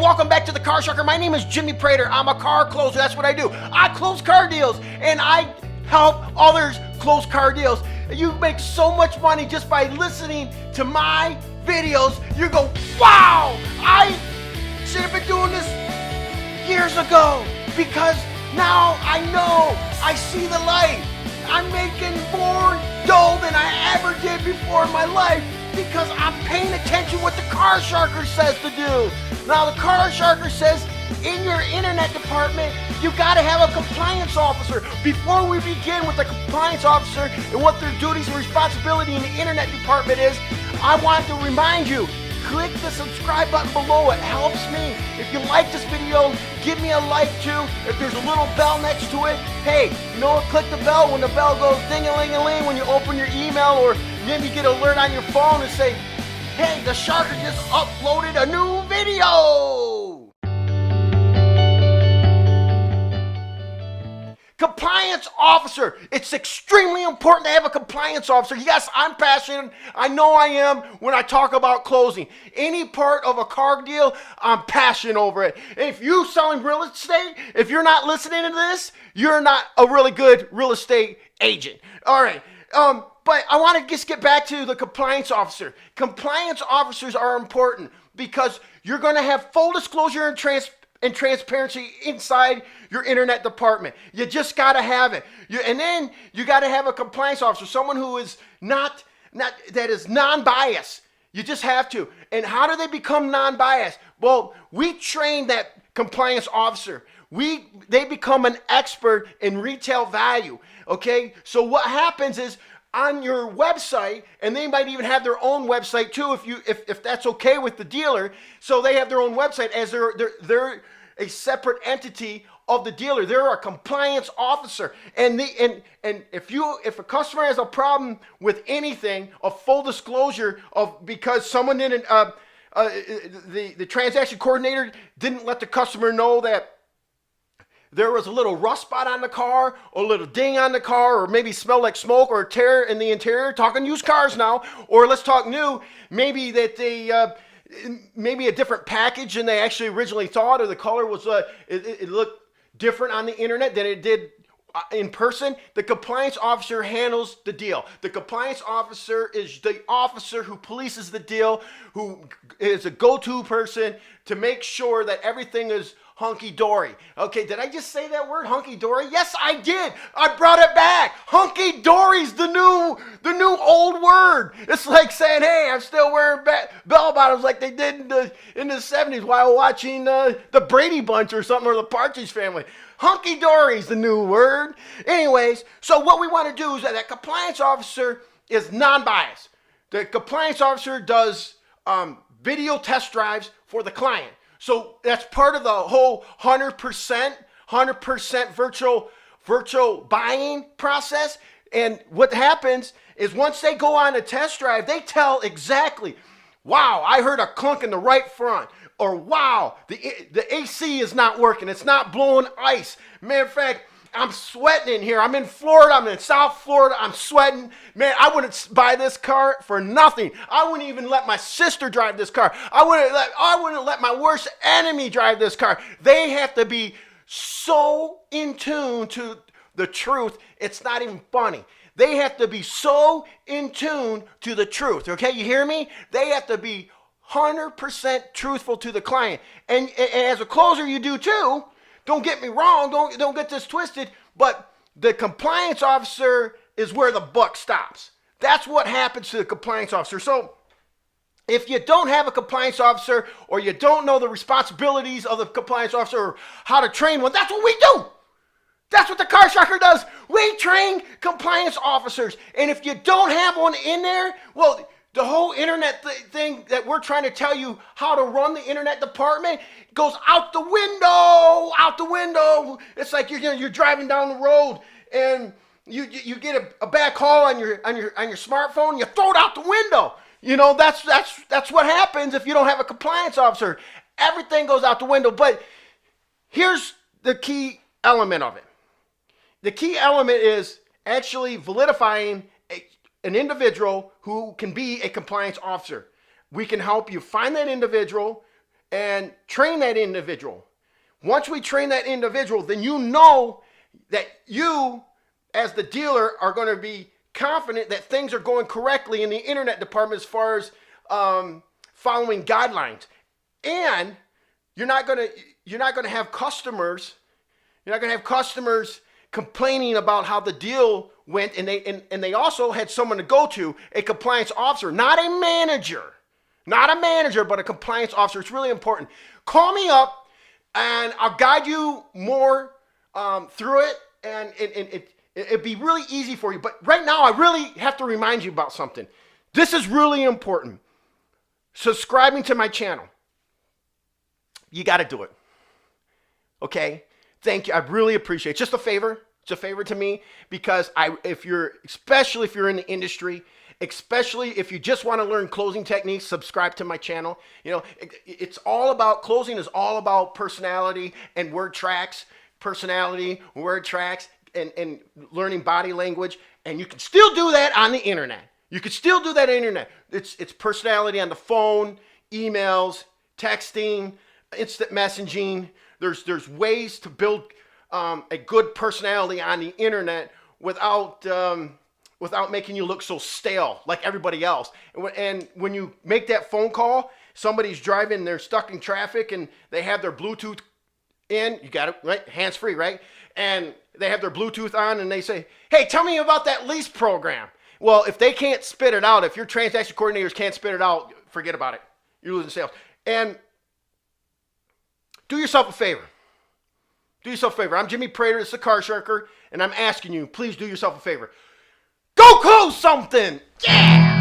welcome back to the Car Sharker. My name is Jimmy Prater. I'm a car closer. That's what I do. I close car deals, and I help others close car deals. You make so much money just by listening to my videos. You go, wow, I should have been doing this years ago, because now I know, I see the light. I'm making more dough than I ever did before in my life, because I'm paying attention what the Car Sharker says to do. Now, the Car Sharker says in your internet department, you got to have a compliance officer. Before we begin with the compliance officer and what their duties and responsibility in the internet department is, I want to remind you, click the subscribe button below. It helps me. If you like this video, give me a like too. If there's a little bell next to it, hey, you know what? Click the bell when the bell goes ding-a-ling-a-ling when you open your email, or maybe you get an alert on your phone and say, hey, the Sharker just uploaded a new video. Compliance officer. It's extremely important to have a compliance officer. Yes, I'm passionate. I know I am when I talk about closing. Any part of a car deal, I'm passionate over it. If you're selling real estate, if you're not listening to this, you're not a really good real estate agent. All right. But I want to just get back to the compliance officer. Compliance officers are important because you're going to have full disclosure and transparency inside your internet department. You just got to have it. And then you got to have a compliance officer, someone who is that is non-biased. You just have to. And how do they become non-biased? Well, we train that compliance officer. They become an expert in retail value. Okay? So what happens is, on your website, and they might even have their own website too, if that's okay with the dealer. So they have their own website as they're a separate entity of the dealer. They're a compliance officer, and if a customer has a problem with anything, a full disclosure of, because someone didn't the transaction coordinator didn't let the customer know that there was a little rust spot on the car, or a little ding on the car, or maybe smelled like smoke, or a tear in the interior. Talking used cars now, or let's talk new. Maybe that they, maybe a different package than they actually originally thought, or the color was, it looked different on the internet than it did in person. The compliance officer handles the deal. The compliance officer is the officer who polices the deal, who is a go-to person to make sure that everything is hunky-dory. Okay, did I just say that word, hunky-dory? Yes, I did. I brought it back. Hunky-dory's the new old word. It's like saying, hey, I'm still wearing bell bottoms like they did in the 70s while watching the Brady Bunch or something, or the Partridge Family. Hunky-dory's the new word. Anyways, so what we want to do is that compliance officer is non-biased. The compliance officer does video test drives for the client. So that's part of the whole 100% virtual buying process. And what happens is, once they go on a test drive, they tell exactly, wow, I heard a clunk in the right front, or wow, the AC is not working. It's not blowing ice. Matter of fact, I'm sweating in here. I'm in Florida. I'm in South Florida. I'm sweating. Man, I wouldn't buy this car for nothing. I wouldn't even let my sister drive this car. I wouldn't let my worst enemy drive this car. They have to be so in tune to the truth. It's not even funny. They have to be so in tune to the truth. Okay, you hear me? They have to be 100% truthful to the client. And as a closer, you do too. Don't get me wrong, don't get this twisted, but the compliance officer is where the buck stops. That's what happens to the compliance officer. So if you don't have a compliance officer, or you don't know the responsibilities of the compliance officer, or how to train one, that's what we do. That's what the Car Sharker does. We train compliance officers. And if you don't have one in there, well, the whole internet thing that we're trying to tell you how to run the internet department goes out the window. It's like you're driving down the road, and you get a back call on your smartphone. You throw it out the window. You know, that's what happens if you don't have a compliance officer. Everything goes out the window. But here's the key element of it. The key element is actually validifying an individual who can be a compliance officer. We can help you find that individual and train that individual. Once we train that individual, then you know that you, as the dealer, are going to be confident that things are going correctly in the internet department as far as following guidelines. And you're not going to have customers. You're not going to have customers complaining about how the deal went, and they also had someone to go to, a compliance officer, not a manager, but a compliance officer. It's really important. Call me up, and I'll guide you more through it, and it'd be really easy for you. But right now, I really have to remind you about something. This is really important. Subscribing to my channel. You got to do it. Okay? Thank you. I really appreciate it. Just a favor. It's a favor to me, because especially if you're in the industry, especially if you just want to learn closing techniques, subscribe to my channel. You know, it's all about, closing is all about personality and word tracks, and learning body language. And you can still do that on the internet. It's personality on the phone, emails, texting, instant messaging. There's ways to build a good personality on the internet without making you look so stale like everybody else. And when you make that phone call, somebody's driving, they're stuck in traffic, and they have their Bluetooth in. You got it, right? Hands-free, right? And they have their Bluetooth on, and they say, hey, tell me about that lease program. Well, if they can't spit it out, if your transaction coordinators can't spit it out, forget about it. You're losing sales. And do yourself a favor. I'm Jimmy Prater. It's the Car Sharker, and I'm asking you, please do yourself a favor. Go close something! Yeah!